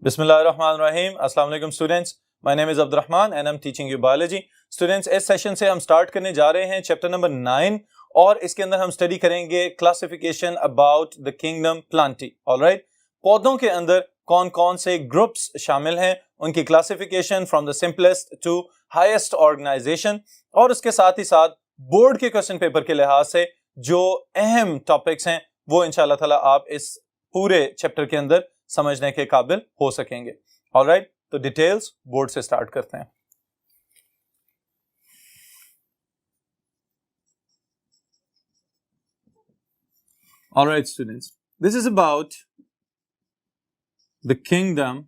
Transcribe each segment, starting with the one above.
Bismillahirrahmanirrahim. Assalamu alaikum students. My name is Abdurrahman and I'm teaching you biology. Students, इस session से हम start करने जा रहे हैं चैप्टर नंबर 9 और इसके अंदर हम स्टडी करेंगे classification about the kingdom Plantae. Alright, पौधों के अंदर कौन कौन से ग्रुप्स शामिल हैं, उनकी classification from the simplest to highest organisation, और उसके साथ ही साथ बोर्ड के क्वेश्चन पेपर के लिहाज से जो अहम टॉपिक्स हैं वो इंशाल्लाह ताला आप इस पूरे चैप्टर के अंदर समझने के काबिल हो सकेंगे. ऑलराइट, तो डिटेल्स बोर्ड से स्टार्ट करते हैं. Alright students, this is about the kingdom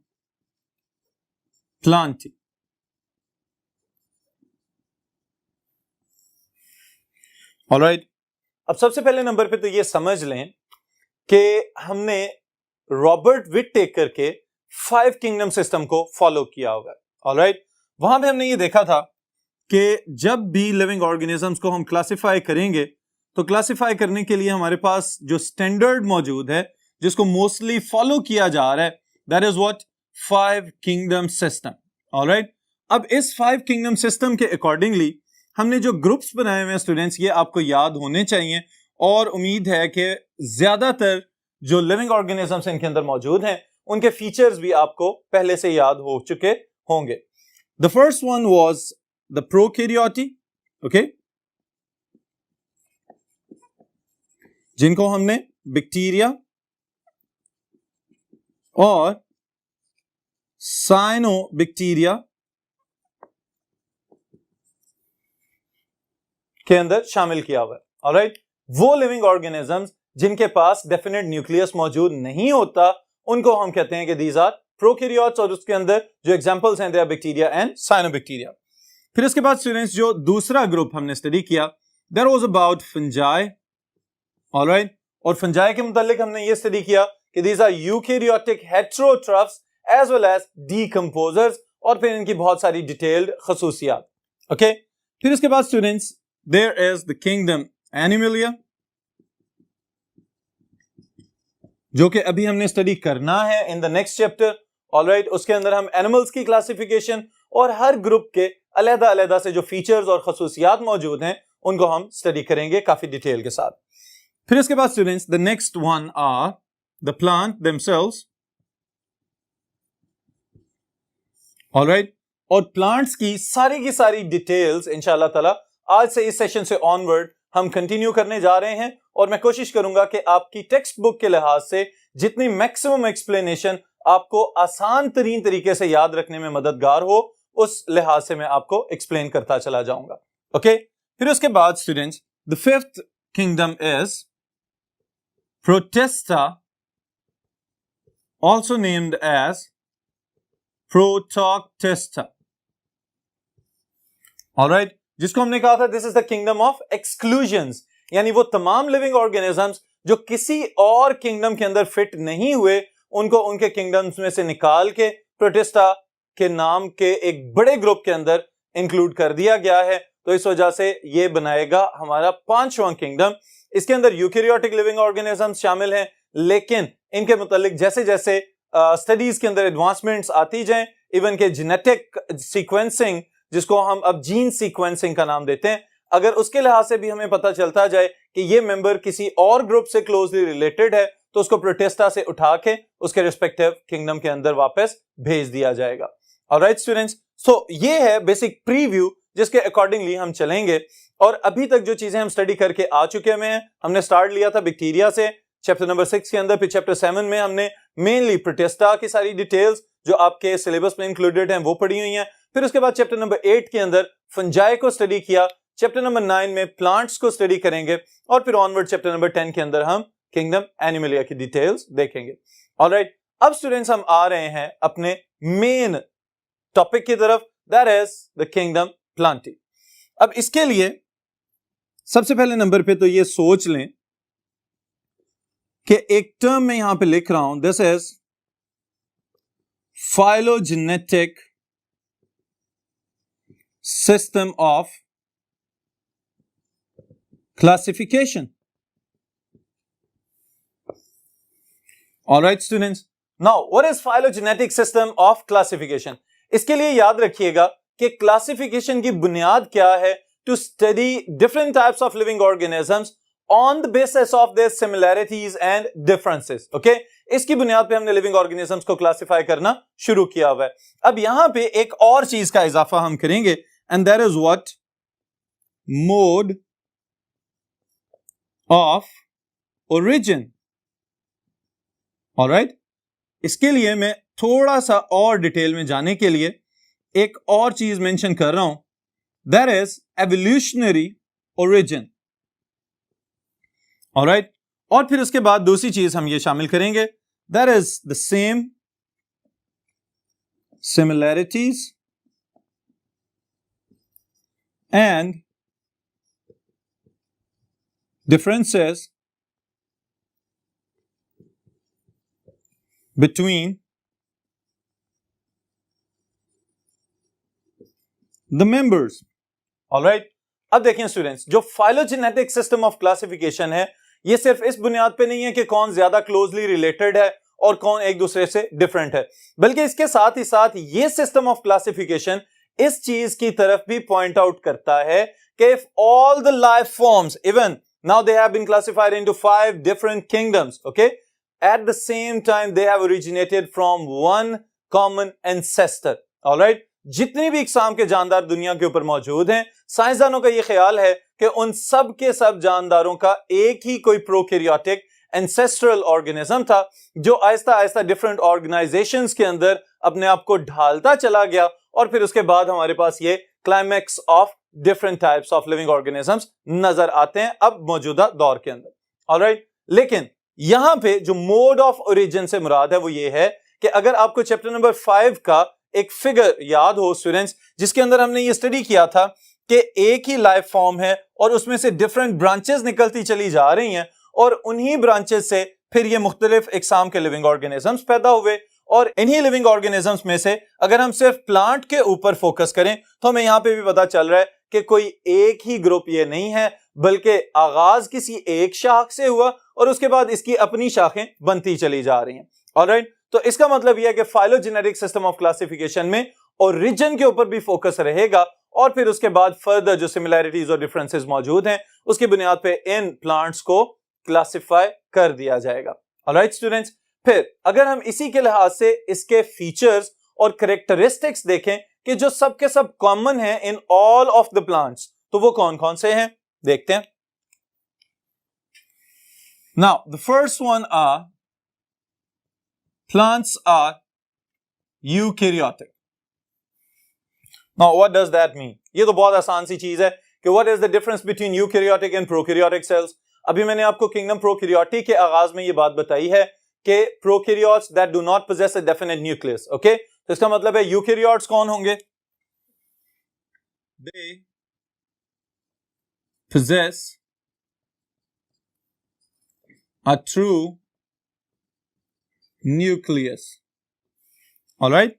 Plantae. Alright, अब सबसे पहले नंबर पे तो ये समझ लें कि हमने रॉबर्ट विटेकर के 5 किंगडम सिस्टम को फॉलो किया होगा. ऑलराइट, वहां पे हमने ये देखा था कि जब भी लिविंग ऑर्गेनिजम्स को हम क्लासिफाई करेंगे तो क्लासिफाई करने के लिए हमारे पास जो स्टैंडर्ड मौजूद है, जिसको मोस्टली फॉलो किया जा रहा है, that is what 5 kingdom system. Alright, अब इस 5 किंगडम सिस्टम के अकॉर्डिंगली हमने जो ग्रुप्स बनाए हुए हैं स्टूडेंट्स, ये आपको याद होने चाहिए और उम्मीद है कि ज्यादातर जो लिविंग ऑर्गेनिजम्स इनके अंदर मौजूद हैं उनके फीचर्स भी आपको पहले से याद हो चुके होंगे. The first one was the prokaryotae, okay, जिनको हमने बैक्टीरिया और साइनोबैक्टीरिया के अंदर शामिल किया हुआ है. ऑलराइट, वो लिविंग ऑर्गेनिजम्स जिनके पास डेफिनेट न्यूक्लियस मौजूद नहीं होता उनको हम कहते हैं कि दीज आर प्रोकैरियोट्स, और उसके अंदर जो एग्जांपल्स हैं they are bacteria and cyanobacteria. फिर उसके बाद स्टूडेंट्स जो दूसरा ग्रुप हमने स्टडी किया that was about fungi. Alright, और फंजाई के मुतालिक हमने ये स्टडी किया कि these are eukaryotic heterotrophs as well as decomposers, और फिर इनकी बहुत सारी डिटेल्ड खसूसियात. ओके, फिर उसके बाद students there is the kingdom Animalia, जो कि अभी हमने स्टडी करना है in the next chapter. Alright, उसके अंदर हम एनिमल्स की क्लासिफिकेशन और हर ग्रुप के अलग-अलग से जो फीचर्स और खसूसियात मौजूद हैं उनको हम स्टडी करेंगे काफी डिटेल के साथ. फिर इसके बाद students the next one are the plant themselves. Alright, और प्लांट्स की सारी डिटेल्स इंशाल्लाह ताला आज से इस सेशन से ऑनवर्ड हम कंटिन्यू करने जा रहे हैं, और मैं कोशिश करूंगा कि आपकी टेक्स्ट बुक के लिहाज से जितनी मैक्सिमम एक्सप्लेनेशन आपको आसान तरीन तरीके से याद रखने में मददगार हो, उस लिहाज से मैं आपको एक्सप्लेन करता चला जाऊंगा. ओके, फिर उसके बाद students the fifth kingdom is Protista, also named as Protoctista. Alright, जिसको हमने कहा था this is the kingdom of exclusions, यानी वो तमाम लिविंग ऑर्गेनिजम्स जो किसी और किंगडम के अंदर फिट नहीं हुए उनको उनके किंगडम्स में से निकाल के प्रोटिस्टा के नाम के एक बड़े ग्रुप के अंदर इंक्लूड कर दिया गया है. तो इस वजह से ये बनाएगा हमारा 5वां किंगडम. इसके अंदर यूकैरियोटिक लिविंग ऑर्गेनिजम्स शामिल हैं, लेकिन इनके मुतालिक जैसे जैसे स्टडीज के अंदर एडवांसमेंट्स आती जाएं, इवन के जेनेटिक सीक्वेंसिंग, जिसको हम अब जीन सीक्वेंसिंग का नाम देते हैं, अगर उसके लिहाज से भी हमें पता चलता जाए कि ये मेंबर किसी और ग्रुप से क्लोजली रिलेटेड है तो उसको प्रोटिस्टा से उठा के उसके रिस्पेक्टिव किंगडम के अंदर वापस भेज दिया जाएगा. ऑलराइट स्टूडेंट्स, सो ये है बेसिक प्रीव्यू जिसके अकॉर्डिंगली हम चलेंगे. और अभी तक जो चीजें हम स्टडी करके आ चुके हैं, हमने स्टार्ट लिया था बैक्टीरिया से चैप्टर नंबर 6 के अंदर, फिर चैप्टर 7 में हमने मेनली प्रोटिस्टा की सारी डिटेल्स जो आपके सिलेबस में इंक्लूडेड हैं वो पढ़ी हुई हैं. फिर उसके बाद चैप्टर नंबर 8 के अंदर फंजाई को स्टडी किया, चैप्टर नंबर 9 में प्लांट्स को स्टडी करेंगे, और फिर ऑनवर्ड चैप्टर नंबर 10 के अंदर हम किंगडम एनिमलिया की डिटेल्स देखेंगे. ऑलराइट, अब स्टूडेंट्स हम आ रहे हैं अपने मेन टॉपिक की तरफ, that is the kingdom Plantae. अब इसके लिए सबसे पहले नंबर पे तो ये सोच लें कि एक टर्म में यहां पे लिख रहा हूं, this is phylogenetic system of classification. All right students, now what is phylogenetic system of classification? इसके लिए याद रखिएगा कि क्लासिफिकेशन की बुनियाद क्या है? To study different types of living organisms on the basis of their similarities and differences. Okay, इसकी बुनियाद पे हमने लिविंग ऑर्गेनिजम्स को क्लासिफाई करना शुरू किया हुआ है। अब यहां पे एक और चीज का इजाफा हम करेंगे, and that is what mode of origin. Alright, इसके लिए मैं थोड़ा सा और डिटेल में जाने के लिए एक और चीज मेंशन कर रहा हूं, that is evolutionary origin. Alright, और फिर उसके बाद दूसरी चीज हम ये शामिल करेंगे, that is the same similarities and differences between the members. All right, अब देखें स्टूडेंट्स, जो फाइलोजेनेटिक सिस्टम ऑफ क्लासिफिकेशन है ये सिर्फ इस बुनियाद पे नहीं है कि कौन ज्यादा क्लोजली रिलेटेड है और कौन एक दूसरे से डिफरेंट है, बल्कि इसके साथ ही साथ ये सिस्टम ऑफ क्लासिफिकेशन इस चीज की तरफ भी पॉइंट आउट करता है कि if all the life forms, even now they have been classified into 5 different kingdoms, okay, at the same time they have originated from one common ancestor. all right, जितनी भी इकसाम के जानदार दुनिया के ऊपर मौजूद हैं, साइंसदानों का यह ख्याल है कि उन सब के सब जानदारों का एक ही कोई प्रोकैरियोटिक एंसेस्ट्रल ऑर्गेनिज्म था जो आहिस्ता आहिस्ता डिफरेंट ऑर्गेनाइजेशंस के अंदर अपने आप को ढालता चला गया, और फिर उसके बाद हमारे पास ये climax of different types of living organisms नजर आते हैं अब मौजूदा दौर के अंदर। ऑलराइट, लेकिन यहां पे जो मोड ऑफ ओरिजिन से मुराद है वो ये है कि अगर आपको चैप्टर नंबर 5 का एक फिगर याद हो स्टूडेंट्स, जिसके अंदर हमने ये स्टडी किया था कि एक ही लाइफ फॉर्म है और उसमें से डिफरेंट ब्रांचेस निकलती चली जा रही हैं, और उन्हीं ब्रांचेस से फिर ये मुख्तलिफ इकसाम के लिविंग ऑर्गेनिजम्स पैदा हुए, और इन्हीं लिविंग ऑर्गेनिजम्स में से अगर हम सिर्फ प्लांट के ऊपर फोकस करें तो हमें यहां पे भी पता चल रहा है कि कोई एक ही ग्रुप ये नहीं है, बल्कि आगाज किसी एक शाख से हुआ और उसके बाद इसकी अपनी शाखें बनती चली जा रही हैं। ऑलराइट, तो इसका मतलब यह है कि फाइलोजेनेटिक सिस्टम ऑफ क्लासिफिकेशन में ओरिजिन के ऊपर भी फोकस रहेगा, और फिर उसके बाद फर्दर जो सिमिलैरिटीज और डिफरेंसेस मौजूद हैं उसकी बुनियाद पे इन प्लांट्स को क्लासिफाई कर दिया जाएगा। ऑलराइट स्टूडेंट्स, फिर अगर हम इसी के लिहाज से इसके फीचर्स और कैरेक्टरिस्टिक्स देखें कि जो सब के सब कॉमन है in all of the plants, तो वो कौन कौन से हैं देखते हैं। Now the first one are plants are eukaryotic. Now what does that mean? ये तो बहुत आसान सी चीज है कि what is the difference between eukaryotic and prokaryotic cells. अभी मैंने आपको किंगडम प्रोकैरियोटिक के आगाज में ये बात बताई है कि prokaryotes that do not possess a definite nucleus. Okay, तो इसका मतलब है यूकैरियोट्स कौन होंगे? They possess a true nucleus. All right,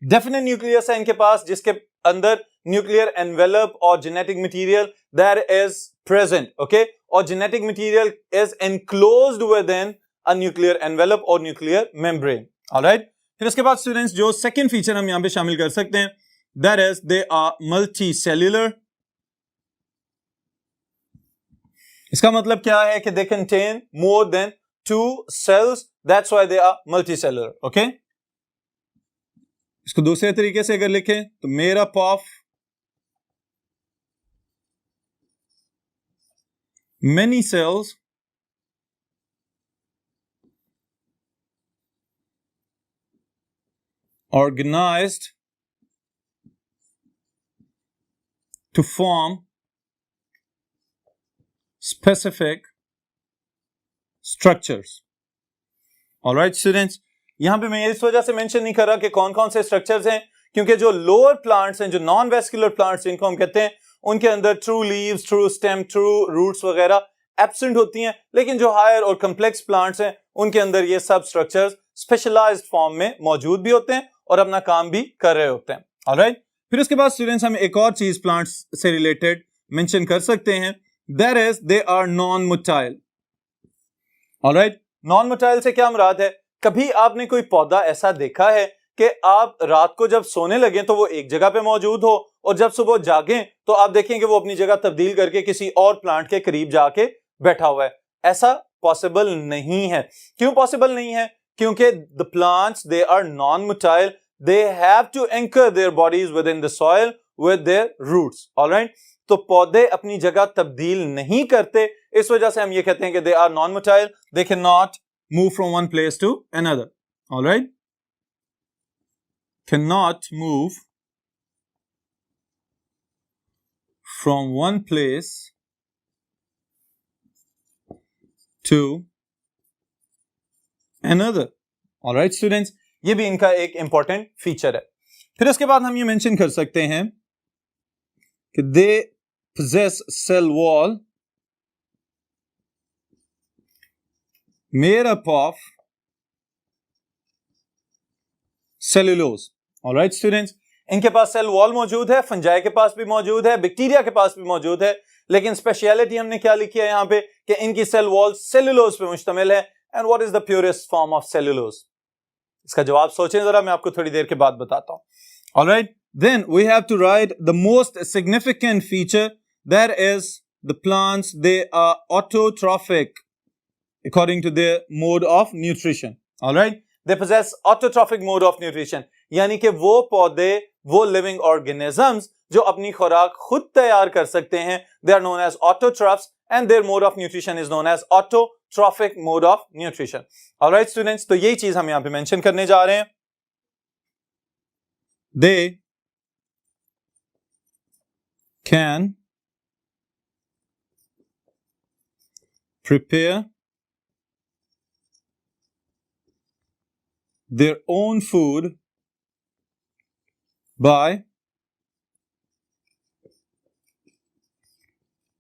definite nucleus है इनके पास, जिसके अंदर न्यूक्लियर एनवेलप और genetic material there is present. Okay, और genetic material is enclosed within a nuclear envelope और न्यूक्लियर मेम्ब्रेन। ऑलराइट, फिर उसके बाद स्टूडेंट्स जो सेकंड फीचर हम यहां पे शामिल कर सकते हैं, that is they are multi cellular. इसका मतलब क्या है कि they contain more than 2 cells, that's why they are multi cellular. Okay, इसको दूसरे तरीके से अगर लिखें तो made up of many cells organized to form specific structures. All right students, यहां पे मैं इस वजह से मेंशन नहीं कर रहा कि कौन कौन से स्ट्रक्चर्स हैं, क्योंकि जो लोअर प्लांट्स हैं, जो नॉन वेस्कुलर प्लांट्स जिनको हम कहते हैं, उनके अंदर true leaves, true stem, true roots वगैरह एब्सेंट होती हैं, लेकिन जो हायर और कम्प्लेक्स प्लांट्स हैं उनके अंदर ये सब स्ट्रक्चर्स स्पेशलाइज्ड फॉर्म में मौजूद भी होते हैं और अपना काम भी कर रहे होते हैं। ऑलराइट, फिर उसके बाद स्टूडेंट्स हम एक और चीज प्लांट्स से रिलेटेड मेंशन कर सकते हैं, that is they are non motile. Alright, non motile से क्या मुराद है कभी आपने कोई पौधा ऐसा देखा है कि आप रात को जब सोने लगे तो वो एक जगह पे मौजूद हो और जब सुबह जागें तो आप देखेंगे वो अपनी जगह तब्दील करके किसी और प्लांट के करीब जाके बैठा हुआ है? ऐसा पॉसिबल नहीं है। क्यों पॉसिबल नहीं है? क्योंकि the plants they are non motile, they have to anchor their bodies within the soil with their roots. Alright, तो पौधे अपनी जगह तब्दील नहीं करते, इस वजह से हम ये कहते हैं कि they are non motile, they can not move from one place to another. All right, cannot move from one place to another. All right students, ये भी इनका एक इंपॉर्टेंट फीचर है। फिर उसके बाद हम ये मेंशन कर सकते हैं कि they possess cell wall made up of cellulose. All right students, इनके पास सेल वॉल मौजूद है, फंजाई के पास भी मौजूद है, बैक्टीरिया के पास भी मौजूद है, लेकिन स्पेशलिटी हमने क्या लिखी है यहाँ पे कि इनकी सेल वॉल सेलुलोज पे मुश्तमिल है। And what is the purest form of cellulose? इसका जवाब सोचें जरा, मैं आपको थोड़ी देर के बाद बताता हूँ। Alright, then we have to write the most significant feature, that is the plants they are autotrophic according to their mode of nutrition. All right, they possess autotrophic mode of nutrition, यानी कि वो पौधे, वो living organisms जो अपनी खुराक खुद तैयार कर सकते हैं, they are known as autotrophs and their mode of nutrition is known as autotrophic mode of nutrition. All right students, तो यही चीज हम यहाँ पे मेंशन करने जा रहे हैं। They can prepare their own food by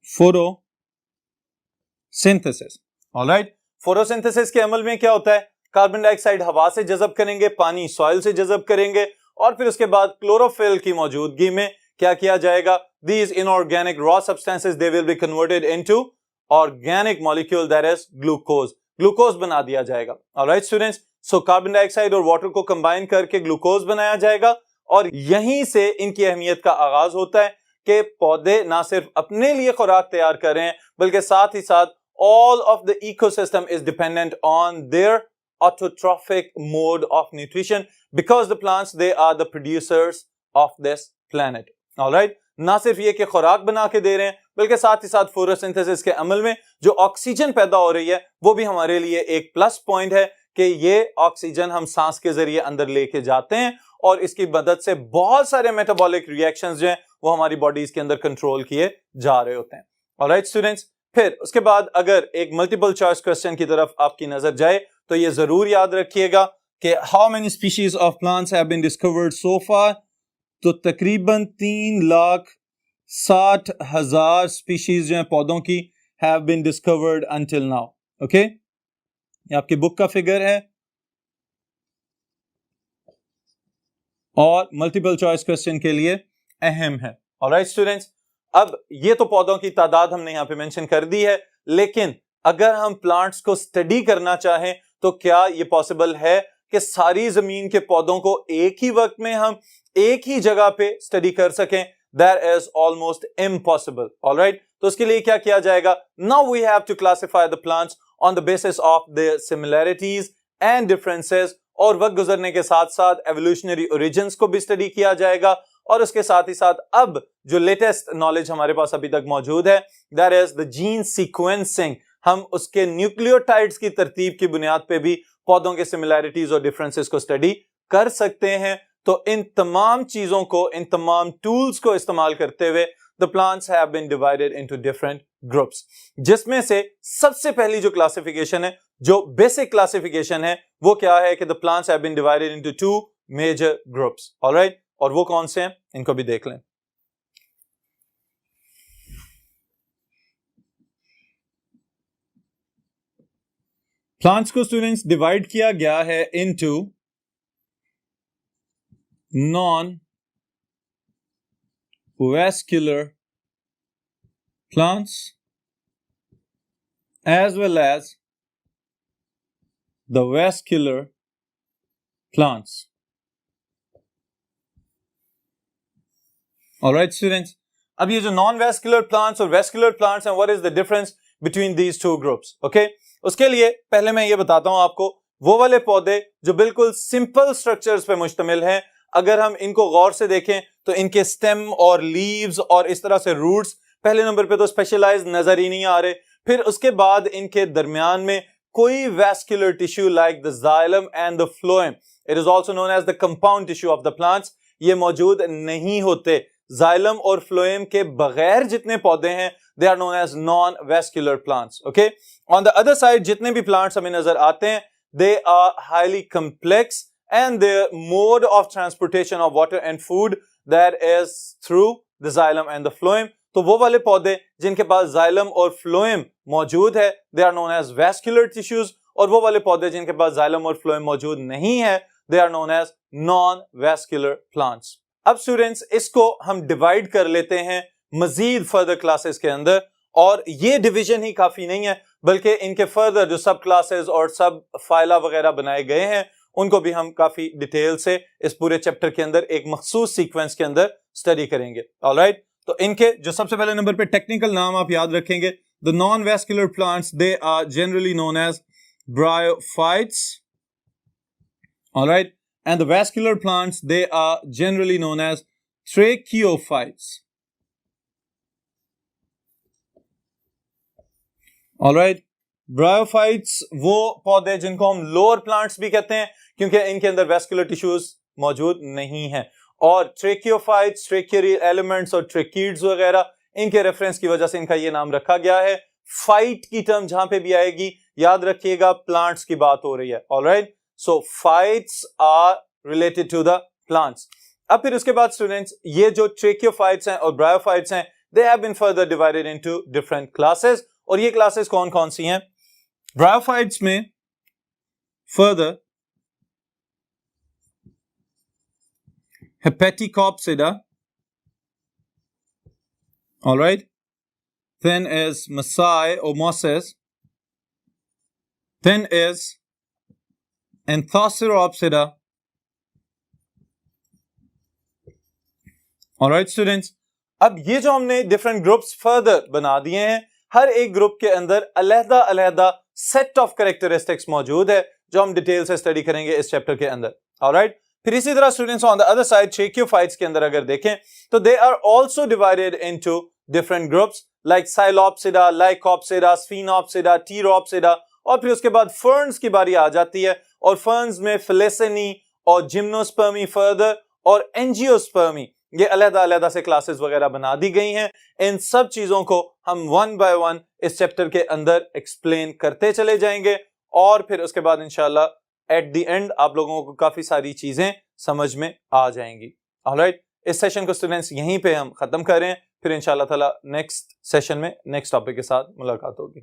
photosynthesis. All right, photosynthesis के अमल में क्या होता है? कार्बन डाइऑक्साइड हवा से जज़ब करेंगे, पानी सॉइल से जज़ब करेंगे और फिर उसके बाद क्लोरोफिल की मौजूदगी में क्या किया जाएगा? These inorganic raw substances they will be converted into organic molecule that is glucose. Glucose बना दिया जाएगा। Alright students, so carbon dioxide और वाटर को कंबाइन करके ग्लूकोज बनाया जाएगा और यहीं से इनकी अहमियत का आगाज होता है कि पौधे ना सिर्फ अपने लिए खुराक तैयार कर रहे हैं बल्कि साथ ही साथ all of the ecosystem is dependent on their autotrophic mode of nutrition because the plants they are the producers of this planet. All right, ना सिर्फ ये कि खुराक बना के दे रहे हैं बल्कि साथ ही साथ फोटोसिंथेसिस के अमल में जो ऑक्सीजन पैदा हो रही है वो भी हमारे लिए एक प्लस पॉइंट है कि ये ऑक्सीजन हम सांस के जरिए अंदर लेके जाते हैं और इसकी मदद से बहुत सारे मेटाबॉलिक रिएक्शंस जो हैं वो हमारी बॉडीज के अंदर कंट्रोल किए जा रहे होते हैं। ऑलराइट स्टूडेंट्स, फिर उसके बाद अगर एक मल्टीपल चॉइस क्वेश्चन की तरफ आपकी नजर जाए तो ये जरूर याद रखिएगा कि how many species of plants have been discovered so far, तो तकरीबन 3,60,000 स्पीशीज जो हैं पौधों की have been discovered until now. Okay, ये आपकी बुक का फिगर है और मल्टीपल चॉइस क्वेश्चन के लिए अहम है। ऑलराइट स्टूडेंट्स, अब ये तो पौधों की तादाद हमने यहां पे मेंशन कर दी है, लेकिन अगर हम प्लांट्स को स्टडी करना चाहें तो क्या ये पॉसिबल है कि सारी जमीन के पौधों को एक ही वक्त में हम एक ही जगह पे स्टडी कर सकें? That is almost impossible. All right, तो उसके लिए क्या किया जाएगा? Now we have to classify the plants on the basis of their similarities and differences, और वक्त गुजरने के साथ साथ evolutionary origins को भी स्टडी किया जाएगा और उसके साथ ही साथ अब जो लेटेस्ट नॉलेज हमारे पास अभी तक मौजूद है that is the gene sequencing, हम उसके न्यूक्लियोटाइड्स की तरतीब की बुनियाद पे भी पौधों के सिमिलैरिटीज और डिफरेंसेस को स्टडी कर सकते हैं। तो इन तमाम चीजों को, इन तमाम टूल्स को इस्तेमाल करते हुए the plants have been divided into different groups, जिसमें से सबसे पहली जो क्लासिफिकेशन है, जो बेसिक क्लासिफिकेशन है, वो क्या है कि the plants have been divided into 2 major groups. Alright, और वो कौन से हैं इनको भी देख लें। प्लांट्स को स्टूडेंट्स डिवाइड किया गया है into non-vascular plants as well as the vascular plants. All right students, अब ये जो non-vascular plants और vascular plants हैं, what is the difference between these two groups? Okay, उसके लिए पहले मैं ये बताता हूं आपको, वो वाले पौधे जो बिल्कुल सिंपल स्ट्रक्चर्स पे मुश्तमिल हैं, अगर हम इनको गौर से देखें तो इनके स्टेम और लीव्स और इस तरह से रूट्स पहले नंबर पे तो स्पेशलाइज नजर ही नहीं आ रहे। फिर उसके बाद इनके दरमियान में कोई vascular tissue like the xylem and the phloem, it is also known as the compound tissue of the plants, ये मौजूद नहीं होते। जाइलम और फ्लोएम के बगैर जितने पौधे हैं they are known as non vascular plants. Okay, on the other side जितने भी प्लांट्स हमें नजर आते हैं they are highly complex and the mode of transportation of water and food that is through the xylem and the phloem. तो वो वाले पौधे जिनके पास xylem और phloem मौजूद है they are known as vascular tissues, और वो वाले पौधे जिनके पास xylem और phloem मौजूद नहीं है they are known as non-vascular plants. अब स्टूडेंट्स इसको हम डिवाइड कर लेते हैं मजीद फर्दर क्लासेस के अंदर, और ये डिवीजन ही काफी नहीं है बल्कि इनके फर्दर जो सब क्लासेस और सब फाइला वगैरह बनाए गए हैं उनको भी हम काफी डिटेल से इस पूरे चैप्टर के अंदर एक मखसूस सीक्वेंस के अंदर स्टडी करेंगे। ऑलराइट, तो इनके जो सबसे पहले नंबर पे टेक्निकल नाम आप याद रखेंगे, the non vascular plants they are generally known as bryophytes, alright, and the vascular plants they are generally known as tracheophytes. Alright, bryophytes वो पौधे जिनको हम लोअर प्लांट्स भी कहते हैं क्योंकि इनके अंदर वैस्कुलर टिश्यूज मौजूद नहीं है, और ट्रेकियोफाइट्स, ट्रेकियरी एलिमेंट्स और ट्रेकीड्स वगैरह इनके रेफरेंस की वजह से इनका ये नाम रखा गया है। फाइट की टर्म जहां पे भी आएगी याद रखिएगा प्लांट्स की बात हो रही है। Alright, so phytes are related to the plants. अब फिर उसके बाद स्टूडेंट्स ये जो ट्रेकियोफाइट्स हैं और ब्रायोफाइट्स हैं they have been further divided into different classes, और ये क्लासेस कौन कौन सी हैं? ब्रायोफाइट्स में further Hepaticopsida, all right, then is Maasai or mosses, then is Anthoceropsida. all right students, अब ये जो हमने डिफरेंट ग्रुप्स फर्दर बना दिए हैं, हर एक ग्रुप के अंदर अलहदा अलहदा सेट ऑफ कैरेक्टरिस्टिक्स मौजूद है जो हम डिटेल से स्टडी करेंगे इस चैप्टर के अंदर। ऑलराइट, फिर इसी तरह students on the other side tracheophytes के अंदर अगर देखें तो they are also divided into different groups like psilopsida, lycopsida, sphenopsida, pteropsida, और फिर उसके बाद फर्न्स की बारी आ जाती है, और फर्न्स में फिलेसनी और जिम्नोस्पर्मी फर्दर और एंजियोस्पर्मी, ये अलग अलग से क्लासेस वगैरह बना दी गई हैं। इन सब चीजों को हम वन बाय वन इस चैप्टर के अंदर एक्सप्लेन करते चले जाएंगे, और फिर उसके बाद इंशाल्लाह एट द एंड आप लोगों को काफी सारी चीजें समझ में आ जाएंगी। ऑलराइट, इस सेशन को स्टूडेंट्स यहीं पे हम खत्म कर रहे हैं, फिर इंशाल्लाह ताला नेक्स्ट सेशन में नेक्स्ट टॉपिक के साथ मुलाकात होगी।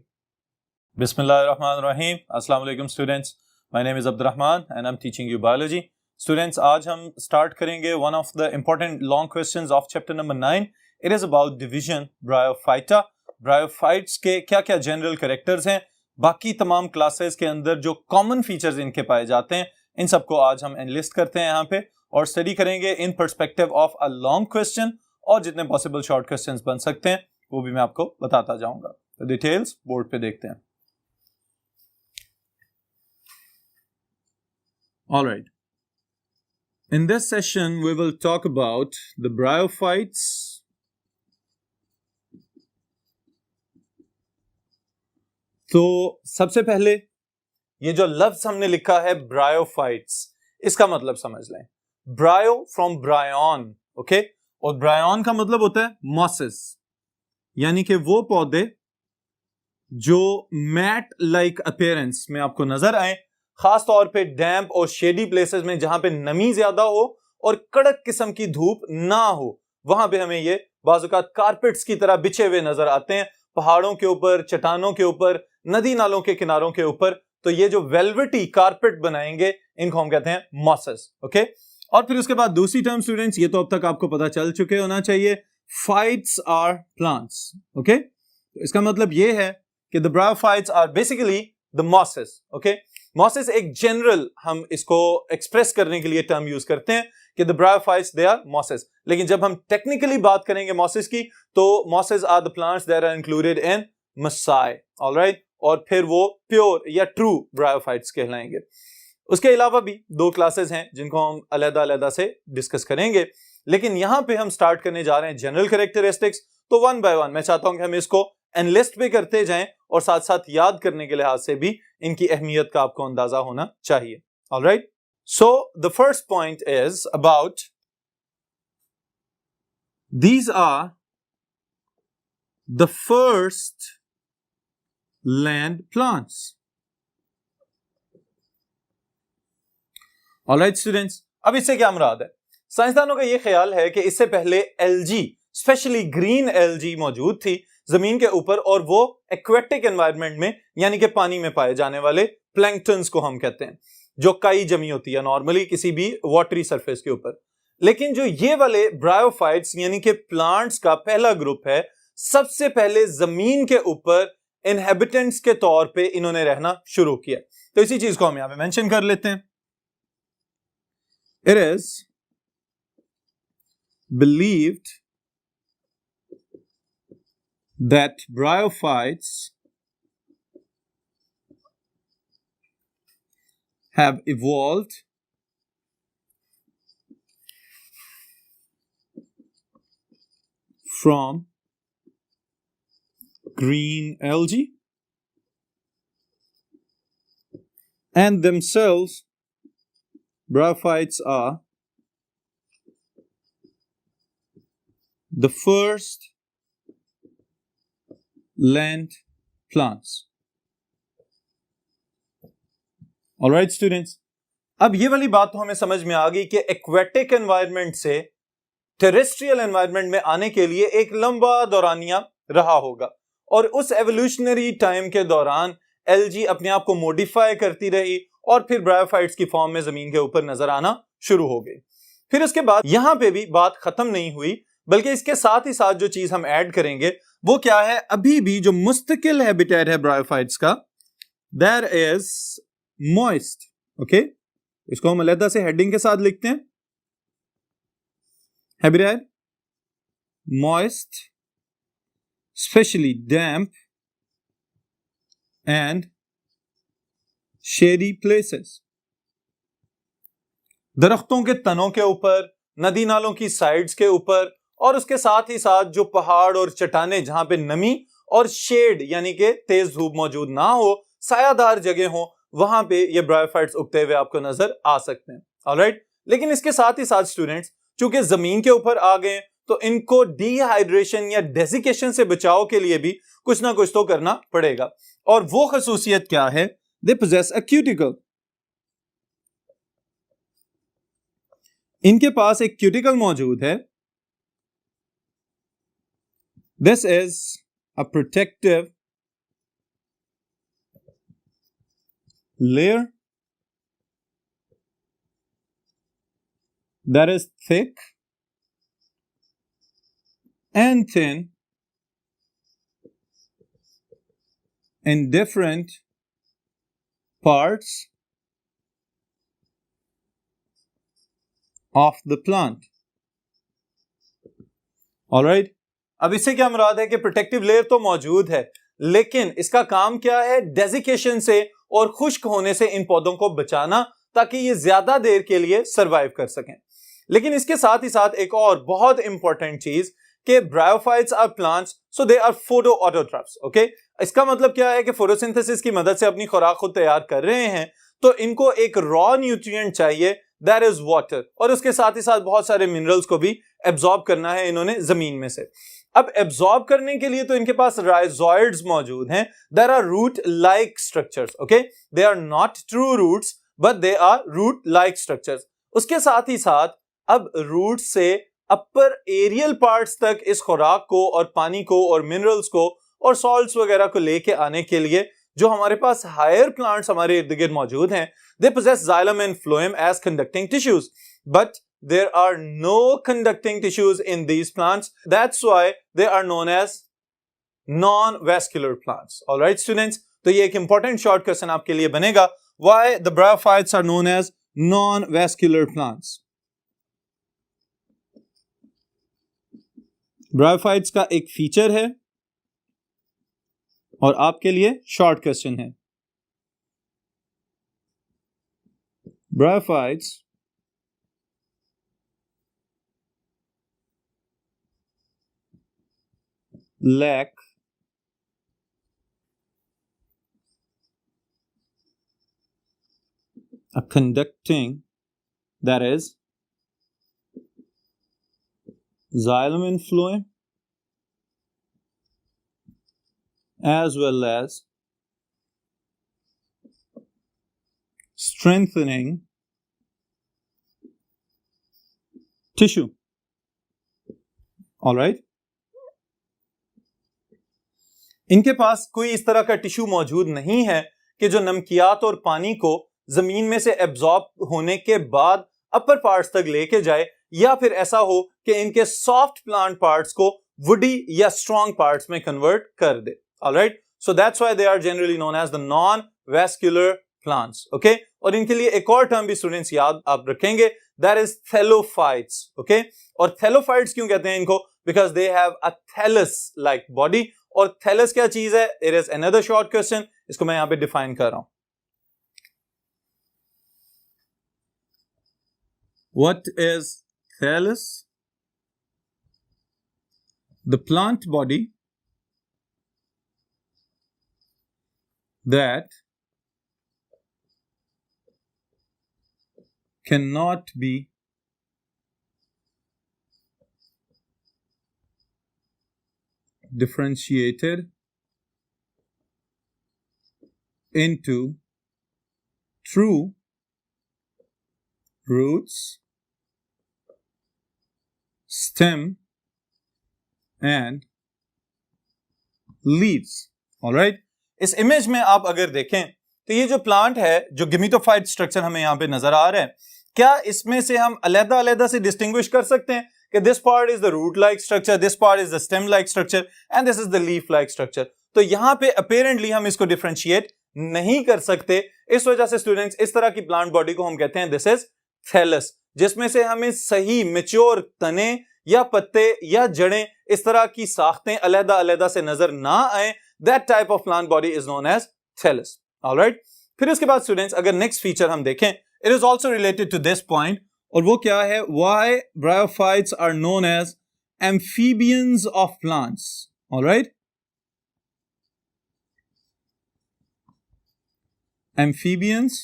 बिस्मिल्लाहिर्रहमानिर्रहीम, अस्सलाम वालेकुम students, my name is Abdurrahman and I am teaching you biology. Students आज हम स्टार्ट करेंगे one of the important long questions of chapter number 9। It is about division bryophyta. Bryophytes के क्या क्या जनरल कैरेक्टर्स हैं, बाकी तमाम क्लासेस के अंदर जो कॉमन फीचर्स इनके पाए जाते हैं, इन सबको आज हम एनलिस्ट करते हैं यहाँ पे और स्टडी करेंगे in perspective of a long question, और जितने पॉसिबल शॉर्ट क्वेश्चंस बन सकते हैं वो भी मैं आपको बताता जाऊंगा। तो डिटेल्स बोर्ड पे देखते हैं। Alright, in this session we will talk about the bryophytes, तो सबसे पहले ये जो लफ्ज हमने लिखा है ब्रायोफाइट्स, इसका मतलब समझ लें। ब्रायो फ्रॉम ब्रायन, ओके, और ब्रायन का मतलब होता है मॉसेस, यानी कि वो पौधे जो मैट लाइक अपीयरेंस में आपको नजर आए, खास तौर पे डैम्प और शेडी प्लेसेस में जहां पे नमी ज्यादा हो और कड़क किस्म की धूप ना हो, वहां पे हमें ये बाज़-औक़ात कारपेट्स की तरह बिछे हुए नजर आते हैं, पहाड़ों के ऊपर, चट्टानों के ऊपर, नदी नालों के किनारों के ऊपर। तो ये जो वेलवेटी कारपेट बनाएंगे इनको हम कहते हैं मॉसेस, ओके। और फिर उसके बाद दूसरी टर्म स्टूडेंट्स, ये तो अब तक आपको पता चल चुके होना चाहिए, फाइट्स आर प्लांट्स, ओके। तो इसका मतलब ये है कि the bryophytes are basically the mosses, okay. Mosses एक जनरल हम इसको एक्सप्रेस करने के लिए टर्म यूज करते हैं कि the bryophytes they are mosses, लेकिन जब हम टेक्निकली बात करेंगे मॉसेस की तो mosses are the plants that are included in Musci, alright, और फिर वो प्योर या ट्रू ब्रायोफाइट्स कहलाएंगे। उसके अलावा भी 2 क्लासेस हैं जिनको हम अलग-अलग से डिस्कस करेंगे, लेकिन यहां पे हम स्टार्ट करने जा रहे हैं जनरल कैरेक्टरिस्टिक्स। तो वन बाय वन मैं चाहता हूं कि हम इसको एनलिस्ट पे करते जाएं और साथ साथ याद करने के लिहाज से भी इनकी अहमियत का आपको अंदाजा होना चाहिए। Alright, so the first point is about these are the first land plants. Alright students, अब इससे क्या मुराद है? साइंसदानों का यह ख्याल है कि इससे पहले एल्जी, स्पेशली ग्रीन एल्जी मौजूद थी जमीन के ऊपर, और वो एक्वेटिक एनवायरनमेंट में यानी कि पानी में पाए जाने वाले प्लैंक्टन्स को हम कहते हैं, जो काई जमी होती है नॉर्मली किसी भी वाटरी सरफेस के ऊपर। लेकिन जो ये वाले ब्रायोफाइट्स यानी कि प्लांट्स का पहला ग्रुप है, सबसे पहले जमीन के ऊपर इनहेबिटेंट्स के तौर पे इन्होंने रहना शुरू किया। तो इसी चीज को हम यहां पे मेंशन कर लेते हैं। It is believed that bryophytes have evolved from green algae and themselves bryophytes are the first land plants. All right students, अब ये वाली बात तो हमें समझ में आ गई कि एक्वेटिक एनवायरनमेंट से टेरेस्ट्रियल एनवायरनमेंट में आने के लिए एक लंबा दौरानिया रहा होगा, और उस एवोल्यूशनरी टाइम के दौरान एल्जी अपने आप को मॉडिफाई करती रही और फिर ब्रायोफाइट्स की फॉर्म में जमीन के ऊपर नजर आना शुरू हो गई। फिर उसके बाद यहां पे भी बात खत्म नहीं हुई, बल्कि इसके साथ ही साथ जो चीज हम ऐड करेंगे वो क्या है, अभी भी जो मुस्तकिल हैबिटेट है ब्रायोफाइट्स का, देयर इज मॉइस्ट। ओके, इसको हम अलग से हेडिंग के साथ लिखते हैं, habitat moist, especially damp and shady places. दरख्तों के तनों के ऊपर, नदी नालों की साइड्स के ऊपर, और उसके साथ ही साथ जो पहाड़ और चट्टानें जहां पे नमी और शेड यानी कि तेज धूप मौजूद ना हो, सायादार जगह हो, वहां पे ये ब्रायोफाइट्स उगते हुए आपको नजर आ सकते हैं। ऑलराइट, लेकिन इसके साथ ही साथ स्टूडेंट्स चूंकि जमीन के ऊपर आ गए तो इनको डिहाइड्रेशन या डेसिकेशन से बचाव के लिए भी कुछ ना कुछ तो करना पड़ेगा, और वो खसूसियत क्या है, दे पोजेस अ क्यूटिकल। इनके पास एक क्यूटिकल मौजूद है। This is a protective layer that is thick and thin in different parts of the plant. Alright, अब इससे क्या मुराद है कि प्रोटेक्टिव लेयर तो मौजूद है, लेकिन इसका काम क्या है, डेजिकेशन से और खुश्क होने से इन पौधों को बचाना, ताकि ये ज्यादा देर के लिए सरवाइव कर सकें। लेकिन इसके साथ ही साथ एक और बहुत इंपॉर्टेंट चीज कि bryophytes are plants, so they are photo autotrophs. Okay, इसका मतलब क्या है कि फोटोसिंथेसिस की मदद से अपनी खुराक खुद तैयार कर रहे हैं, तो इनको एक रॉ न्यूट्रिएंट चाहिए, दैट इज वाटर, और उसके साथ ही साथ बहुत सारे मिनरल्स को भी एब्जॉर्ब करना है इन्होंने जमीन में से। अब एब्जॉर्ब करने के लिए तो इनके पास राइजोइड्स मौजूद हैं, there are root like structures. Okay, they are not true roots but they are root like structures. उसके साथ ही साथ अब रूट से अपर एरियल पार्ट्स तक इस खुराक को और पानी को और मिनरल्स को और सॉल्ट्स वगैरह को लेके आने के लिए जो हमारे पास हायर प्लांट्स हमारे इर्द गिर्द मौजूद हैं, they possess xylem and phloem as conducting tissues, but there are no conducting tissues in these plants. That's why they are known as non-vascular plants. All right, students. तो ये एक important short question आपके लिए बनेगा, why the bryophytes are known as non-vascular plants. Bryophytes का एक feature है और आपके लिए शॉर्ट क्वेश्चन है. Bryophytes lack a conducting, that is xylem influence, as well as strengthening tissue. All right? इनके पास कोई इस तरह का टिश्यू मौजूद नहीं है कि जो नमकियात और पानी को जमीन में से एब्जॉर्ब होने के बाद अपर पार्ट्स तक लेके जाए, या फिर ऐसा हो कि इनके सॉफ्ट प्लांट पार्ट्स को वुडी या स्ट्रॉन्ग पार्ट्स में कन्वर्ट कर दे. Alright, so that's why they are generally known as the non vascular plants. Okay, और इनके लिए एक और टर्म भी स्टूडेंट्स याद आप रखेंगे, दैट इज थैलोफाइट्स. ओके, और थैलोफाइट्स क्यों कहते हैं इनको? Because they have a thallus like body. और थैलस क्या चीज है? It is another short question, इसको मैं यहां पे डिफाइन कर रहा हूं. What is thallus? The plant body that cannot be differentiated into true roots, stem and leaves. Alright? इस इमेज में आप अगर देखें तो ये जो प्लांट है, जो गेमेटोफाइट स्ट्रक्चर हमें यहां पे नजर आ रहा है, क्या इसमें से हम अलग-अलग से डिस्टिंग्विश कर सकते हैं कि this part is the root like structure, this part is the stem like structure and this is the leaf like structure? तो यहां पे अपेरेंटली हम इसको डिफरेंशिएट नहीं कर सकते. इस वजह से स्टूडेंट्स इस तरह की प्लांट बॉडी को हम कहते हैं दिस इज थैलस, जिसमें से हमें सही मैच्योर तने या पत्ते या जड़ें, इस तरह की साख्तें अलग-अलग से नजर ना आए. That type of plant body is known as thallus. Alright, फिर उसके बाद स्टूडेंट्स अगर नेक्स्ट फीचर हम देखें, it is also related to this point, और वो क्या है? Why bryophytes are known as amphibians of plants. Alright, amphibians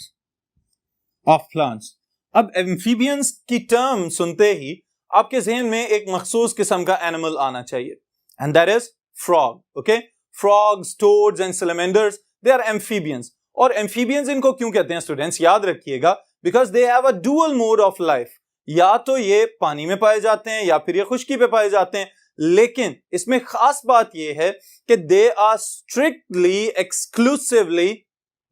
of plants. अब एम्फीबियंस की टर्म सुनते ही आपके जहन में एक मखसूस किस्म का एनिमल आना चाहिए, and that is frog. Okay, frogs, toads and salamanders, they are amphibians. और एम्फीबियंस इनको क्यों कहते हैं स्टूडेंट्स? याद रखिएगा, because they have a dual mode of life. या तो ये पानी में पाए जाते हैं या फिर ये खुश्की पे पाए जाते हैं, लेकिन इसमें खास बात ये है कि they are strictly exclusively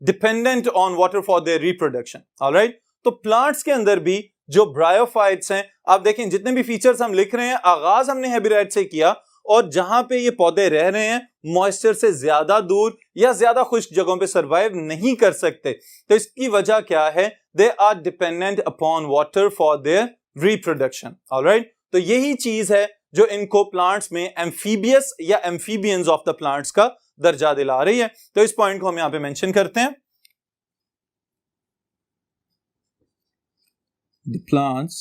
dependent on water for their reproduction. Alright, तो प्लांट्स के अंदर भी जो ब्रायोफाइट्स हैं, आप देखें जितने भी फीचर्स हम लिख रहे हैं, आगाज हमने हेबिराइट से किया, और जहां पे ये पौधे रह रहे हैं मॉइस्चर से ज्यादा दूर या ज्यादा खुश्क जगहों पे सरवाइव नहीं कर सकते. तो इसकी वजह क्या है? They are dependent upon water for their reproduction. Alright, तो यही चीज है जो इनको प्लांट्स में एम्फीबियस या एम्फीबियंस ऑफ द प्लांट्स का दर्जा दिला रही है. तो इस पॉइंट को हम यहां पे मेंशन करते हैं. The plants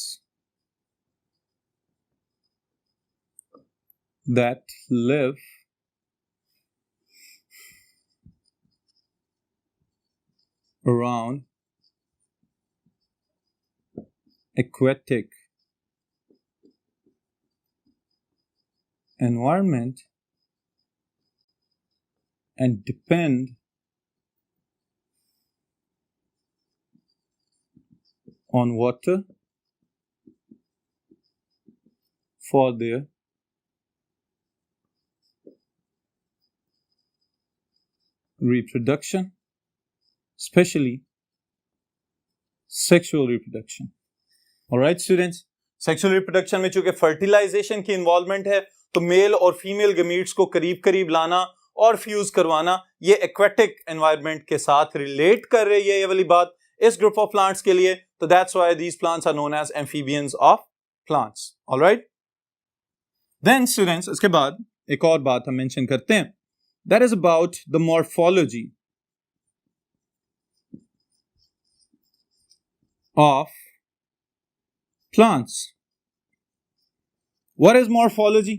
that live around aquatic environment and depend on water for their reproduction, especially sexual reproduction. Alright students, sexual reproduction में चूंकि fertilization की involvement है, तो मेल और फीमेल गमीट्स को करीब करीब लाना और फ्यूज करवाना, ये एक्वेटिक एनवायरनमेंट के साथ रिलेट कर रही है ये वाली बात इस ग्रुप ऑफ प्लांट्स के लिए, तो that's why these plants are known as amphibians of plants. Alright, then students इसके बाद एक और बात हम मेंशन करते हैं, that is about the morphology of plants. What is morphology?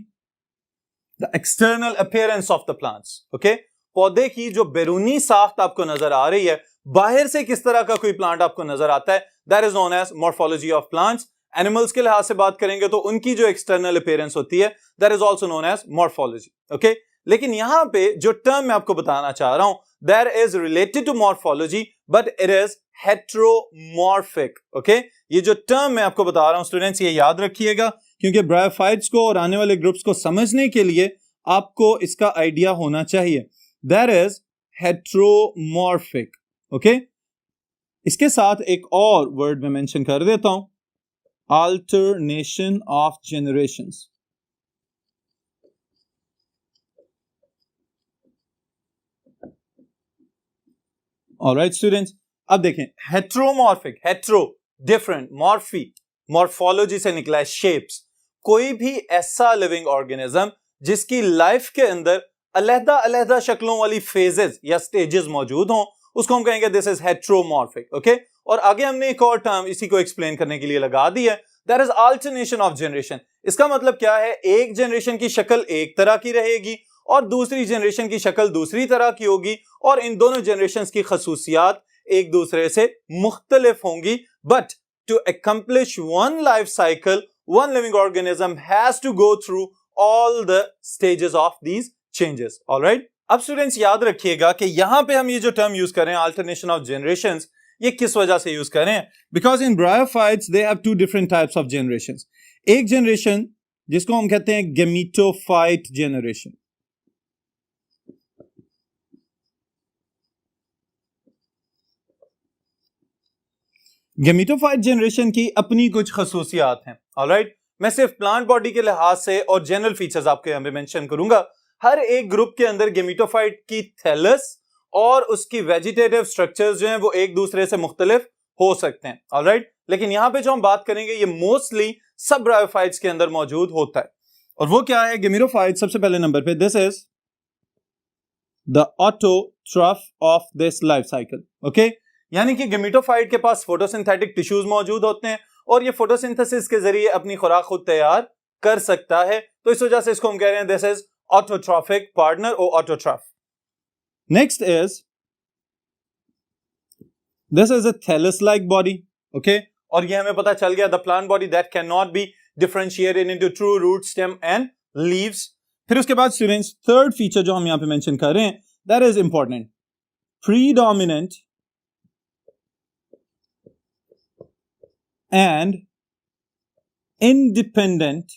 The external appearance of the plants. Okay, पौधे की जो बैरूनी साख्त आपको नजर आ रही है, बाहर से किस तरह का कोई प्लांट आपको नजर आता है, that is known as morphology of plants. Animals के लिहाज से बात करेंगे तो उनकी जो एक्सटर्नल अपीयरेंस होती है, that is also known as morphology. Okay, लेकिन यहां पे जो टर्म मैं आपको बताना चाह रहा हूं, that is related to morphology but it is heteromorphic. Okay, ये जो टर्म मैं आपको बता रहा हूं स्टूडेंट्स, ये याद रखिएगा, क्योंकि ब्रायोफाइट्स को और आने वाले ग्रुप्स को समझने के लिए आपको इसका आइडिया होना चाहिए। That is heteromorphic. ओके, इसके साथ एक और वर्ड मैं मेंशन कर देता हूं, alternation of generations। Alright students, अब देखें heteromorphic, hetero different, Morphy morphology से निकला है शेप्स। कोई भी ऐसा लिविंग ऑर्गेनिज्म जिसकी लाइफ के अंदर अलहदा अलहदा शक्लों वाली फेजेस या स्टेजेस मौजूद हों, उसको हम कहेंगे दिस इज हेट्रोमॉर्फिक। ओके, और आगे हमने एक और टर्म इसी को एक्सप्लेन करने के लिए लगा दी है, that is alternation of generation. इसका मतलब क्या है, एक जनरेशन की शक्ल एक तरह की रहेगी और दूसरी जनरेशन की शक्ल दूसरी तरह की होगी, और इन दोनों जनरेशंस की खसूसियात एक दूसरे से मुख्तलिफ होंगी, but to accomplish one life cycle, one living organism has to go through all the stages of these changes. All right? अब स्टूडेंट्स याद रखिएगा कि यहां पे हम ये जो टर्म यूज कर रहे हैं अल्टरनेशन ऑफ जनरेशंस, ये किस वजह से यूज कर रहे हैं? Because in bryophytes they have two different types of generations. एक जनरेशन जिसको हम कहते हैं गेमीटोफाइट जनरेशन, गेमीटोफाइट जनरेशन की अपनी कुछ खसूसियात हैं। ऑलराइट, मैं सिर्फ प्लांट बॉडी के लिहाज से और जनरल फीचर्स आपके यहां पे मेंशन करूंगा। हर एक ग्रुप के अंदर गेमीटोफाइट की थैलस और उसकी वेजिटेटिव स्ट्रक्चर्स जो हैं वो एक दूसरे से मुख्तलिफ हो सकते हैं। ऑलराइट, लेकिन यहां पे जो हम बात करेंगे ये मोस्टली सब ब्रायोफाइट्स के अंदर मौजूद होता है, और वो क्या है? गेमीटोफाइट सबसे पहले नंबर पे, this is the autotroph of this life cycle. Okay, यानी कि गेमीटोफाइट के पास फोटोसिंथेटिक टिश्यूज मौजूद होते हैं और ये फोटोसिंथेसिस के जरिए अपनी खुराक खुद तैयार कर सकता है, तो इस वजह से इसको हम कह रहे हैं दिस इज ऑटोट्रॉफिक पार्टनर और autotroph. Next is this is a thallus like body. Okay, और ये हमें पता चल गया the plant body that can not be differentiated into true root, stem and leaves. फिर उसके बाद स्टूडेंट्स थर्ड फीचर जो हम यहां पे मेंशन कर रहे हैं, that is important, predominant and independent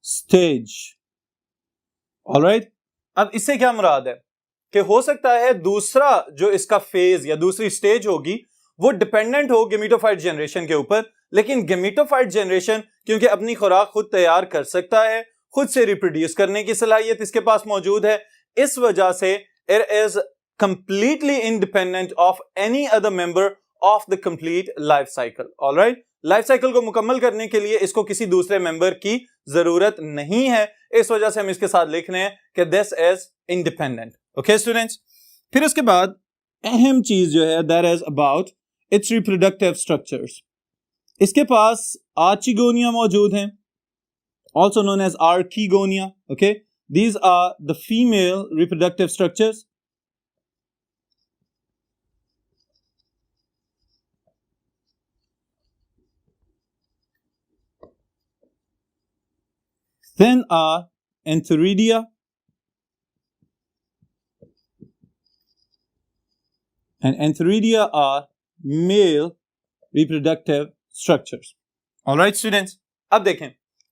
stage. All right? अब इससे क्या मुराद है कि हो सकता है दूसरा जो इसका फेज या दूसरी स्टेज होगी वो डिपेंडेंट हो गेमीटोफाइट जनरेशन के ऊपर, लेकिन गेमीटोफाइट जनरेशन क्योंकि अपनी खुराक खुद तैयार कर सकता है, खुद से रिप्रोड्यूस करने की सलाहियत इसके पास मौजूद है, इस वजह से it is completely independent of any other member of the complete life cycle. Alright, life cycle को मुकम्मल करने के लिए इसको किसी दूसरे मेंबर की जरूरत नहीं है, इस वजह से हम इसके साथ लिख रहे हैं कि this is independent. Okay students, फिर उसके बाद अहम चीज जो है that is about its reproductive structures. इसके पास आर्चिगोनिया मौजूद हैं, also known as archegonia. Okay, these are the female reproductive structures. Then are Antheridia and Antheridia are male reproductive structures. Alright students, अब देखें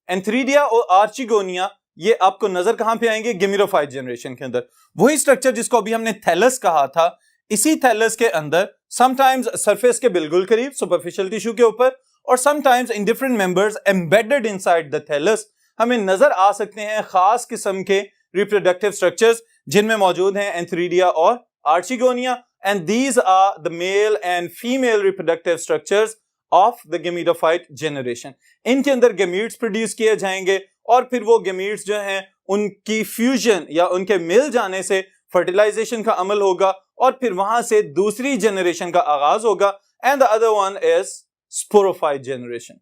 Antheridia और Archegonia ये आपको नजर कहां पे आएंगे? गेमिरोफाइट जनरेशन के अंदर। वही स्ट्रक्चर जिसको अभी हमने थैलस कहा था, इसी थैलस के अंदर समटाइम्स सरफेस के बिल्कुल करीब सुपरफिशियल टिश्यू के ऊपर और sometimes in different members embedded inside the thallus हमें नजर आ सकते हैं खास किस्म के रिप्रोडक्टिव स्ट्रक्चर्स जिनमें मौजूद हैं एंथ्रीडिया और archegonia, and these are the male and female reproductive structures of the gametophyte generation. इनके अंदर गेमीट्स प्रोड्यूस किए जाएंगे और फिर वो गेमीट्स जो हैं उनकी फ्यूजन या उनके मिल जाने से फर्टिलाइजेशन का अमल होगा और फिर वहां से दूसरी जनरेशन का आगाज होगा, and the other one is sporophyte generation.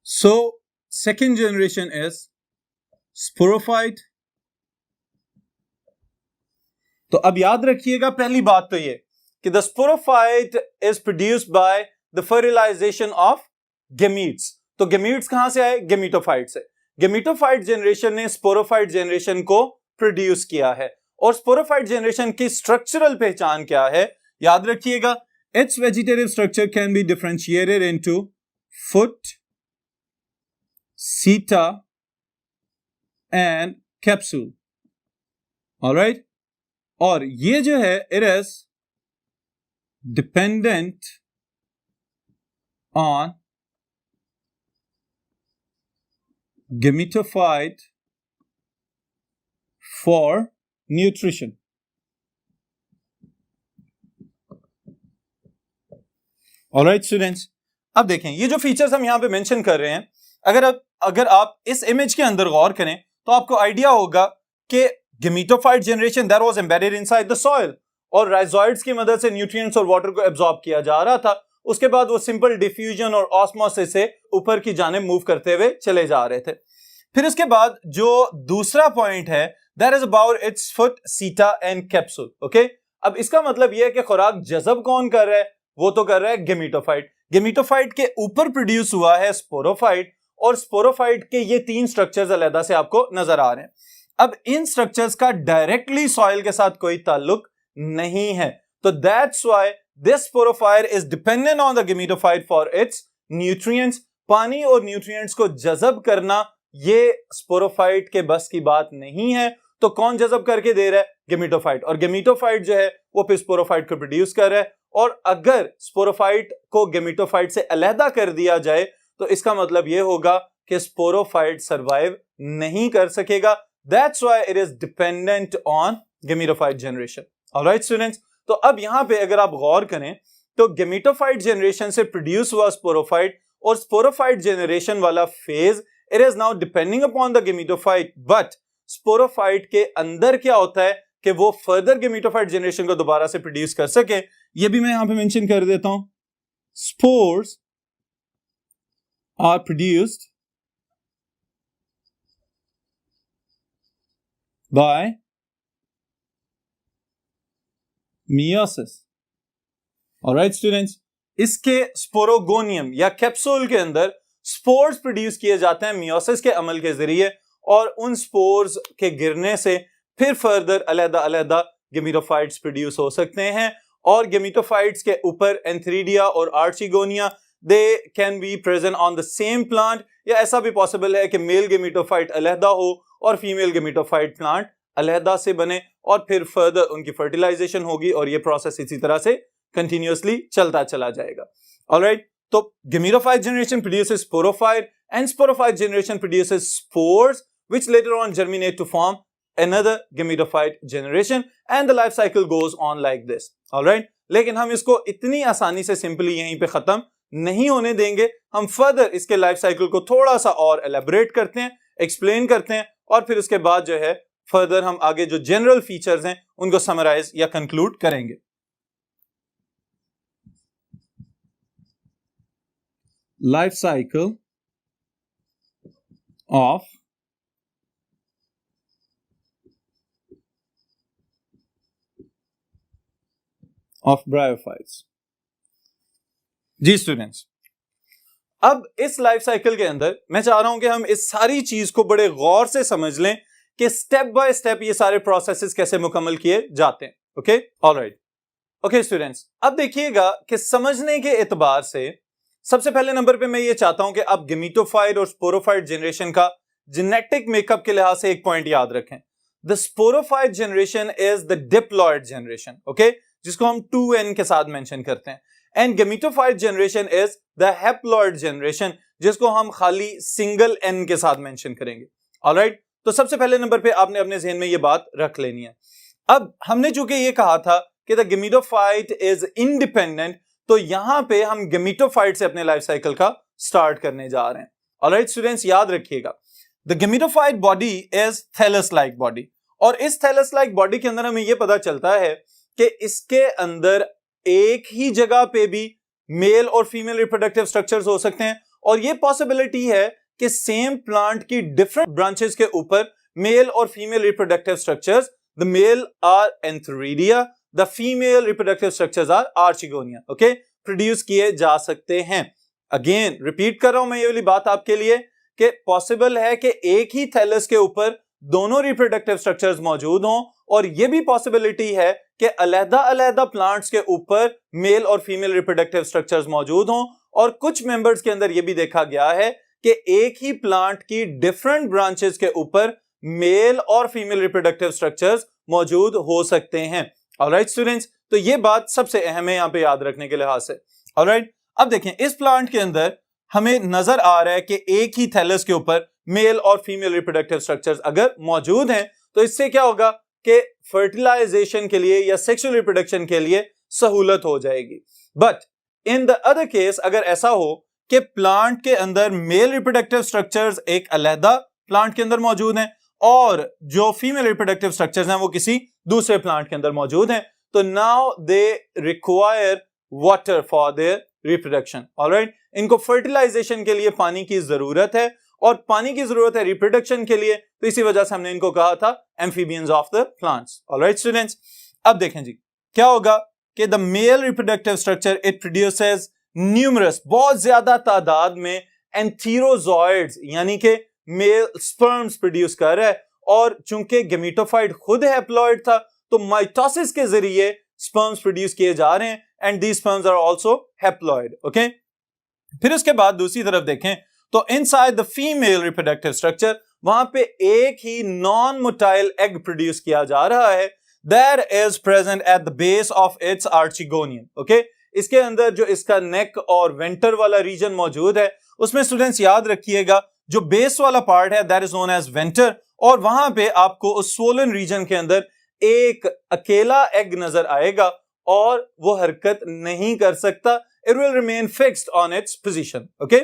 So second generation is sporophyte. तो अब याद रखिएगा पहली बात तो ये कि the sporophyte is produced by the fertilisation of gametes. तो गेमीट्स कहां से आए? गेमीटोफाइट से। गेमीटोफाइट जनरेशन ने स्पोरोफाइट जनरेशन को प्रोड्यूस किया है। और स्पोरोफाइट जनरेशन की स्ट्रक्चरल पहचान क्या है? याद रखिएगा, it's vegetative structure can be differentiated into foot, सीटा एंड कैप्सूल। ऑलराइट, और ये जो है it is dependent on gametophyte for nutrition. Alright students, अब देखें ये जो फीचर्स हम यहां पे मेंशन कर रहे हैं, अगर आप इस इमेज के अंदर गौर करें तो आपको आइडिया होगा कि gametophyte generation that was embedded inside the soil और राइजोइड्स की मदद से न्यूट्रिएंट्स और वाटर को एब्जॉर्ब किया जा रहा था। उसके बाद वो सिंपल डिफ्यूजन और ऑस्मोसिस से ऊपर की जानिब मूव करते हुए चले जा रहे थे। फिर उसके बाद जो दूसरा पॉइंट है that is about it's foot, सीटा एंड कैप्सूल। ओके, अब इसका मतलब यह है कि खुराक जज़ब कौन कर रहा है? वो तो कर रहा है गेमीटोफाइट। गेमीटोफाइट के ऊपर प्रोड्यूस हुआ है स्पोरोफाइट, और स्पोरोफाइट के ये तीन स्ट्रक्चर्स अलग से आपको नजर आ रहे हैं। अब इन स्ट्रक्चर्स का डायरेक्टली सॉइल के साथ कोई ताल्लुक नहीं है, तो that's why this sporophyte is dependent on the gametophyte for its nutrients. पानी और न्यूट्रिएंट्स को जज़ब करना ये स्पोरोफाइट के बस की बात नहीं है। तो कौन जज़ब करके दे रहा है? गेमीटोफाइट। और गेमीटोफाइट जो है वो फिर स्पोरोफाइट को प्रोड्यूस कर रहा है। और अगर स्पोरोफाइट को गेमीटोफाइट से अलहदा कर दिया जाए तो इसका मतलब ये होगा कि स्पोरोफाइट सर्वाइव नहीं कर सकेगा। That's why it is dependent on gametophyte generation. Alright students, तो अब यहां पे अगर आप गौर करें तो गेमीटोफाइट जनरेशन से प्रोड्यूस हुआ स्पोरोफाइट और स्पोरोफाइट जनरेशन वाला phase it is now depending upon the gametophyte, but sporophyte के अंदर क्या होता है कि वो फर्दर गेमीटोफाइट जनरेशन को दोबारा से प्रोड्यूस कर सके। ये भी मैं यहां पे मेंशन कर देता हूं, spores are produced by meiosis. Alright students, इसके स्पोरोगोनियम या कैप्सूल के अंदर स्पोर्स प्रोड्यूस किए जाते हैं मियोसिस के अमल के जरिए, और उन स्पोर्स के गिरने से फिर फर्दर अलग-अलग गेमीटोफाइट्स प्रोड्यूस हो सकते हैं। और गेमीटोफाइट्स के ऊपर एंथ्रीडिया और archegonia they can be present on the same plant, या ऐसा भी पॉसिबल है कि मेल गेमीटोफाइट अलहदा हो और फीमेल गेमीटोफाइट प्लांट अलहदा से बने, और फिर फर्दर उनकी फर्टिलाइजेशन होगी और ये प्रोसेस इसी तरह से कंटिन्यूअसली चलता चला जाएगा। ऑलराइट, तो gametophyte generation produces sporophyte and sporophyte generation produces spores which later on germinate to form another gametophyte generation, and the life cycle goes on like this. All right, लेकिन हम इसको इतनी आसानी से सिंपली यहीं पे खत्म नहीं होने देंगे। हम फर्दर इसके लाइफ साइकिल को थोड़ा सा और एलेबोरेट करते हैं, एक्सप्लेन करते हैं, और फिर उसके बाद जो है फर्दर हम आगे जो जनरल फीचर्स हैं उनको समराइज या कंक्लूड करेंगे। Life cycle of bryophytes। जी स्टूडेंट्स, अब इस लाइफ साइकिल के अंदर मैं चाह रहा हूं कि हम इस सारी चीज को बड़े गौर से समझ लें कि स्टेप बाय स्टेप ये सारे प्रोसेसेस कैसे मुकम्मल किए जाते हैं। ओके, ऑलराइट, ओके स्टूडेंट्स, अब देखिएगा कि समझने के एतबार से सबसे पहले नंबर पे मैं ये चाहता हूं कि आप गेमीटोफाइट और स्पोरोफाइट जनरेशन का जेनेटिक मेकअप के लिहाज से एक पॉइंट याद रखें। The sporophyte generation is the diploid generation. Okay, जिसको हम 2n के साथ मेंशन करते हैं। And gametophyte generation is the haploid generation, जिसको हम खाली सिंगल n के साथ मेंशन करेंगे। ऑलराइट, तो सबसे पहले नंबर पे आपने अपने ज़हन में ये बात रख लेनी है। अब हमने चूंकि ये कहा था कि द गेमेटोफाइट इज इंडिपेंडेंट, तो यहां पे हम गेमेटोफाइट से अपने लाइफ साइकिल का स्टार्ट करने जा रहे हैं। ऑलराइट स्टूडेंट्स, याद रखिएगा the gametophyte body is thallus like body, और इस थैलस लाइक बॉडी के अंदर हमें यह पता चलता है कि इसके अंदर एक ही जगह पे भी मेल और फीमेल रिप्रोडक्टिव स्ट्रक्चर्स हो सकते हैं, और यह पॉसिबिलिटी है कि सेम प्लांट की डिफरेंट ब्रांचेस के ऊपर मेल और female reproductive structures, the male are antheridia, the female reproductive structures are archegonia, okay, produce किए जा सकते हैं। अगेन रिपीट कर रहा हूं मैं ये वाली बात आपके लिए कि पॉसिबल है कि एक ही थैलस के ऊपर दोनों रिप्रोडक्टिव स्ट्रक्चर्स मौजूद हों, और यह भी पॉसिबिलिटी है कि अलग-अलग प्लांट्स के ऊपर मेल और फीमेल रिप्रोडक्टिव स्ट्रक्चर्स मौजूद हों, और कुछ मेंबर्स के अंदर यह भी देखा गया है कि एक ही प्लांट की डिफरेंट ब्रांचेस के ऊपर मेल और फीमेल रिप्रोडक्टिव स्ट्रक्चर्स मौजूद हो सकते हैं। ऑलराइट स्टूडेंट्स, तो ये बात सबसे अहम है यहां पे याद रखने के लिहाज से। ऑलराइट, अब देखें इस प्लांट के अंदर हमें नजर आ रहा है कि एक ही थैलस के ऊपर मेल और फीमेल रिप्रोडक्टिव स्ट्रक्चर्स अगर मौजूद हैं, तो इससे क्या होगा कि फर्टिलाइजेशन के लिए या सेक्सुअल रिप्रोडक्शन के लिए सहूलत हो जाएगी। But in the other case अगर ऐसा हो कि प्लांट के अंदर मेल रिप्रोडक्टिव स्ट्रक्चर्स एक अलहदा प्लांट के अंदर मौजूद हैं और जो फीमेल रिप्रोडक्टिव स्ट्रक्चर्स हैं वो किसी दूसरे प्लांट के अंदर मौजूद हैं, तो now they require water for their reproduction. Alright, इनको फर्टिलाइजेशन के लिए पानी की जरूरत है, और पानी की जरूरत है रिप्रोडक्शन के लिए, तो इसी वजह से हमने इनको कहा था amphibians of the plants. Alright students, अब देखें जी क्या होगा कि the male reproductive structure it produces numerous, बहुत ज्यादा तादाद में एंथीरोजॉइड्स यानी कि मेल स्पर्म्स प्रोड्यूस कर रहा है, और चूंकि गेमेटोफाइट खुद हैप्लॉइड था तो माइटोसिस के जरिए स्पर्म्स प्रोड्यूस किए जा रहे हैं, and these sperms are also haploid. Okay, फिर उसके बाद दूसरी तरफ देखें तो inside the female reproductive structure वहां पे एक ही नॉन मोटाइल एग प्रोड्यूस किया जा रहा है, that is present at the base of its archegonium. Okay, इसके अंदर जो इसका नेक और वेंटर वाला रीजन मौजूद है, उसमें स्टूडेंट्स याद रखिएगा जो बेस वाला पार्ट है that is known as venter, और वहां पे आपको उस स्वोलन रीजन के अंदर एक अकेला एग नजर आएगा और वो हरकत नहीं कर सकता, it will remain fixed on its position. Okay,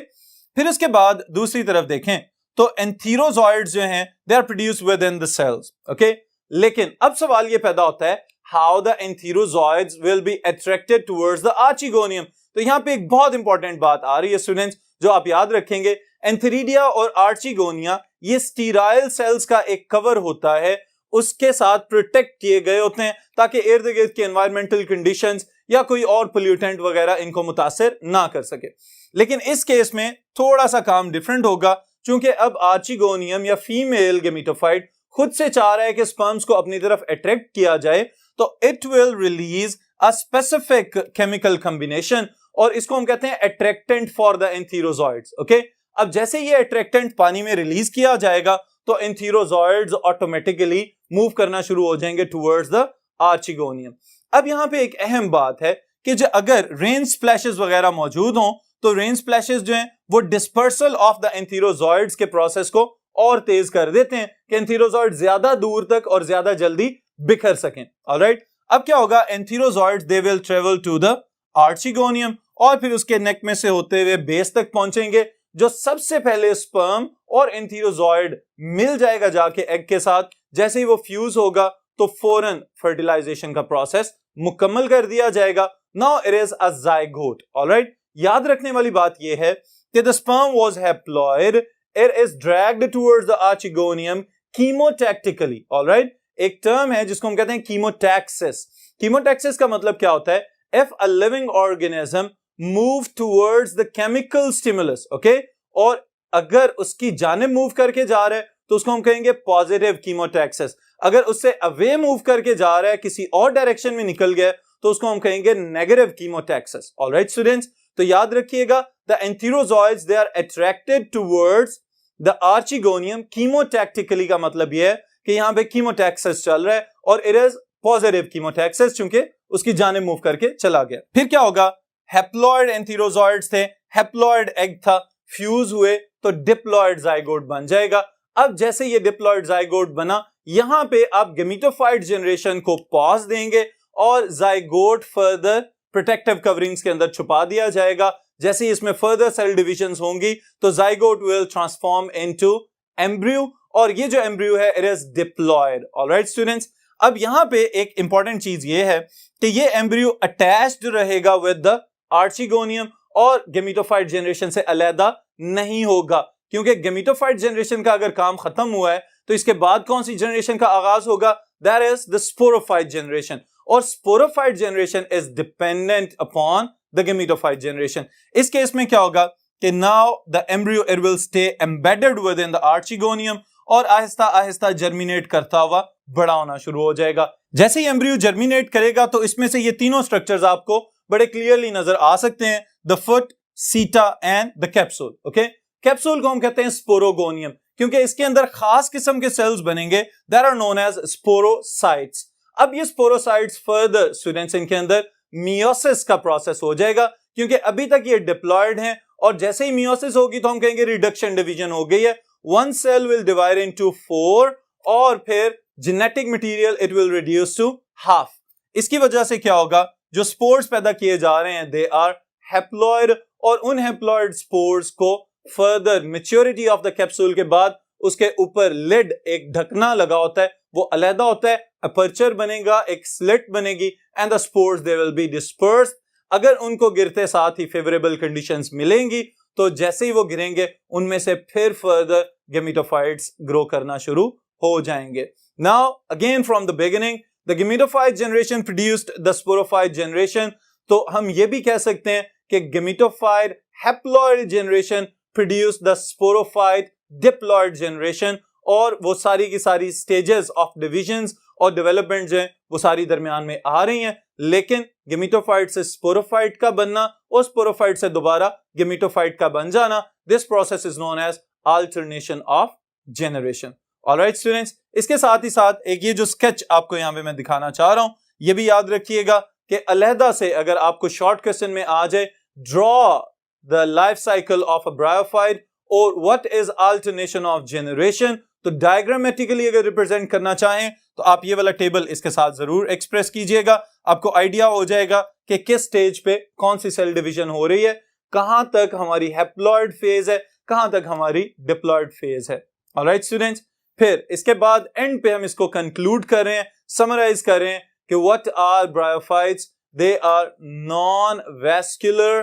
फिर उसके बाद दूसरी तरफ देखें तो एंथीरोजॉइड्स जो हैं they are produced within the cells. Okay, लेकिन अब सवाल ये पैदा होता है how the antherozoids will be attracted towards the archegonium. तो यहां पे एक बहुत इंपॉर्टेंट बात आ रही है स्टूडेंट्स जो आप याद रखेंगे, एंथेरिडिया और आर्चिगोनिया ये स्टीराइल सेल्स का एक कवर होता है, उसके साथ प्रोटेक्ट किए गए होते हैं ताकि इर्द गिर्द के एनवायरमेंटल कंडीशंस या कोई और पोल्यूटेंट वगैरह इनको मुतासिर ना कर सके। लेकिन इस केस में थोड़ा सा काम डिफरेंट होगा, क्योंकि अब आर्चिगोनियम या फीमेल गेमेटोफाइट खुद से चाह रहा है कि स्पर्म्स को अपनी तरफ अट्रैक्ट किया जाए, तो it will release a specific chemical combination, और इसको हम कहते हैं अट्रैक्टेंट फॉर द एंथीरोजॉइड्स। ओके, अब जैसे ये अट्रैक्टेंट पानी में रिलीज किया जाएगा तो एंथीरोजॉइड्स ऑटोमेटिकली मूव करना शुरू हो जाएंगे टुवर्ड्स द आर्चिगोनियम। अब यहां पे एक अहम बात है कि जो अगर रेन स्प्लैशेस वगैरह मौजूद हों तो रेन स्प्लैशेस जो हैं वो डिस्पर्सल ऑफ द एंथीरोजॉइड्स के प्रोसेस को और तेज कर देते हैं कि एंथीरोजॉइड ज्यादा दूर तक और ज्यादा जल्दी बिखर सकें। ऑलराइट, अब क्या होगा, antherozoids they will travel to the archegonium और फिर उसके नेक में से होते हुए बेस तक पहुंचेंगे, जो सबसे पहले स्पर्म और एंथीरोजॉइड मिल जाएगा जाके एग के साथ। जैसे ही वो फ्यूज होगा तो फौरन फर्टिलाइजेशन का प्रोसेस मुकम्मल कर दिया जाएगा। Now it is a zygote. Alright, याद रखने वाली बात यह है कि the sperm was haploid, it is dragged towards the archegonium chemotactically. Alright, एक टर्म है जिसको हम कहते हैं कीमोटैक्सिस। कीमोटैक्सिस का मतलब क्या होता है, if a living organism move towards the chemical stimulus, okay, और अगर उसकी जानिब मूव करके जा रहा है तो उसको हम कहेंगे पॉजिटिव कीमोटैक्सिस। अगर उससे अवे मूव करके जा रहा है, किसी और डायरेक्शन में निकल गया, तो उसको हम कहेंगे नेगेटिव कीमोटैक्सिस। ऑलराइट स्टूडेंट्स, तो याद रखिएगा the antherozoids they are attracted towards the archegonium chemotactically का मतलब यह है कि यहां पे कीमोटैक्सिस चल रहा है और इट इज पॉजिटिव कीमोटैक्सिस, चूंकि उसकी जानिब मूव करके चला गया। फिर क्या होगा, हैप्लॉइड एंथीरोजॉइड्स थे, हैप्लॉइड एग था, फ्यूज हुए तो डिप्लॉइड जाइगोट बन जाएगा। अब जैसे ये डिप्लॉइड जाइगोट बना, यहां पे आप गेमेटोफाइट जनरेशन को पॉज देंगे और जाइगोट फर्दर प्रोटेक्टिव कवरिंग्स के अंदर छुपा दिया जाएगा। जैसे ही इसमें फर्दर सेल डिविजन्स होंगी तो zygote will transform into embryo, और ये जो एम्ब्रियो है it is diploid. Alright students, अब यहां पे एक इंपॉर्टेंट चीज ये है कि ये एम्ब्रियो अटैच्ड रहेगा विद द आर्चिगोनियम और गेमेटोफाइट जनरेशन से अलहदा नहीं होगा, क्योंकि गेमेटोफाइट जनरेशन का अगर काम खत्म हुआ है तो इसके बाद कौन सी जनरेशन का आगाज होगा, that is the sporophyte generation, और sporophyte generation is dependent upon the gametophyte generation. इस केस में क्या होगा कि now the embryo it will stay embedded within the archegonium और आहिस्ता आहिस्ता जर्मिनेट करता हुआ बड़ा होना शुरू हो जाएगा। जैसे ही एम्ब्रियो जर्मिनेट करेगा तो इसमें से ये तीनों स्ट्रक्चर्स आपको बड़े क्लियरली नजर आ सकते हैं, द फुट, सीटा and the capsule. Okay, capsule को हम कहते हैं स्पोरोगोनियम, क्योंकि इसके अंदर खास किस्म के सेल्स बनेंगे that are known as sporozoites. अब ये स्पोरोसाइट्स फर्दर स्टूडेंट्स इनके अंदर मियोसिस का प्रोसेस हो जाएगा, क्योंकि अभी तक ये डिप्लॉयड हैं, और जैसे ही मियोसिस होगी तो हम कहेंगे रिडक्शन डिवीजन हो गई है। One cell will divide into 4 और फिर genetic material it will reduce to half. इसकी वजह से क्या होगा, जो स्पोर्स पैदा किए जा रहे हैं दे आर हैप्लॉइड, और उन हैप्लॉइड स्पोर्स को further maturity of the capsule के बाद उसके ऊपर लिड एक ढकना लगा होता है, वो अलहदा होता है, अपर्चर बनेगा, एक स्लिट बनेगी and the spores they will be dispersed. अगर उनको गिरते साथ ही फेवरेबल कंडीशंस मिलेंगी तो जैसे ही वो गिरेंगे उनमें से फिर फर्दर गेमेटोफाइट्स ग्रो करना शुरू हो जाएंगे। Now again from the beginning the gametophyte generation produced the sporophyte generation, तो हम ये भी कह सकते हैं कि gametophyte haploid generation produced the sporophyte diploid generation, और वो सारी की सारी स्टेजेस ऑफ डिविजन्स और डेवलपमेंट जो है वो सारी दरमियान में आ रही हैं, लेकिन गेमेटोफाइट से स्पोरोफाइट का बनना और स्पोरोफाइट से दोबारा गेमेटोफाइट का बन जाना, this process is known as alternation of generation. Alright students, इसके साथ ही साथ एक ये जो स्केच आपको यहाँ पे मैं दिखाना चाह रहा हूं, ये भी याद रखिएगा कि अलहदा से अगर आपको शॉर्ट क्वेश्चन में आ जाए draw the life cycle of a bryophyte और what is alternation of generation, तो डायग्रामेटिकली अगर रिप्रेजेंट करना चाहें तो आप ये वाला टेबल इसके साथ जरूर एक्सप्रेस कीजिएगा, आपको आइडिया हो जाएगा कि किस स्टेज पे कौन सी सेल डिवीजन हो रही है, कहां तक हमारी हैप्लॉइड फेज है, कहां तक हमारी डिप्लॉइड फेज है। ऑलराइट स्टूडेंट्स, फिर इसके बाद एंड पे हम इसको कंक्लूड कर रहे हैं, समराइज कर रहे हैं कि what are bryophytes, they are non vascular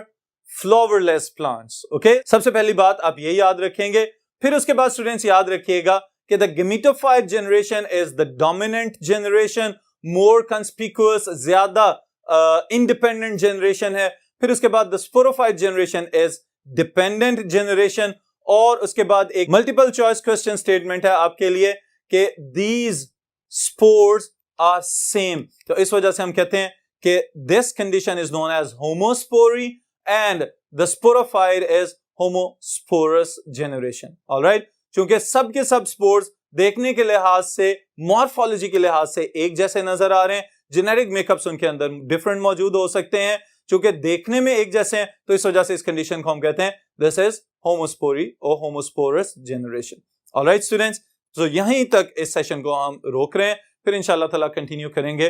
flowerless plants. Okay, सबसे पहली बात आप ये याद रखेंगे। फिर उसके बाद स्टूडेंट्स याद रखिएगा कि the gametophyte generation is the dominant generation, more conspicuous, ज्यादा इंडिपेंडेंट जनरेशन है। फिर उसके बाद the sporophyte generation is dependent generation, और उसके बाद एक मल्टीपल चॉइस क्वेश्चन स्टेटमेंट है आपके लिए कि दीज स्पोर्स आर सेम, तो इस वजह से हम कहते हैं कि this condition is known as homospory and the sporophyte is homosporous generation. Alright, क्योंकि सब के सब स्पोर्स देखने के लिहाज से, मॉर्फोलॉजी के लिहाज से एक जैसे नजर आ रहे हैं, जेनेटिक मेकअप्स उनके अंदर डिफरेंट मौजूद हो सकते हैं, क्योंकि देखने में एक जैसे हैं, तो इस वजह से इस कंडीशन को हम कहते हैं दिस इज होमोस्पोरी और होमोस्पोरस जनरेशन। ऑलराइट स्टूडेंट्स, तो यहीं तक इस सेशन को हम रोक रहे हैं, फिर इंशाल्लाह ताला कंटिन्यू करेंगे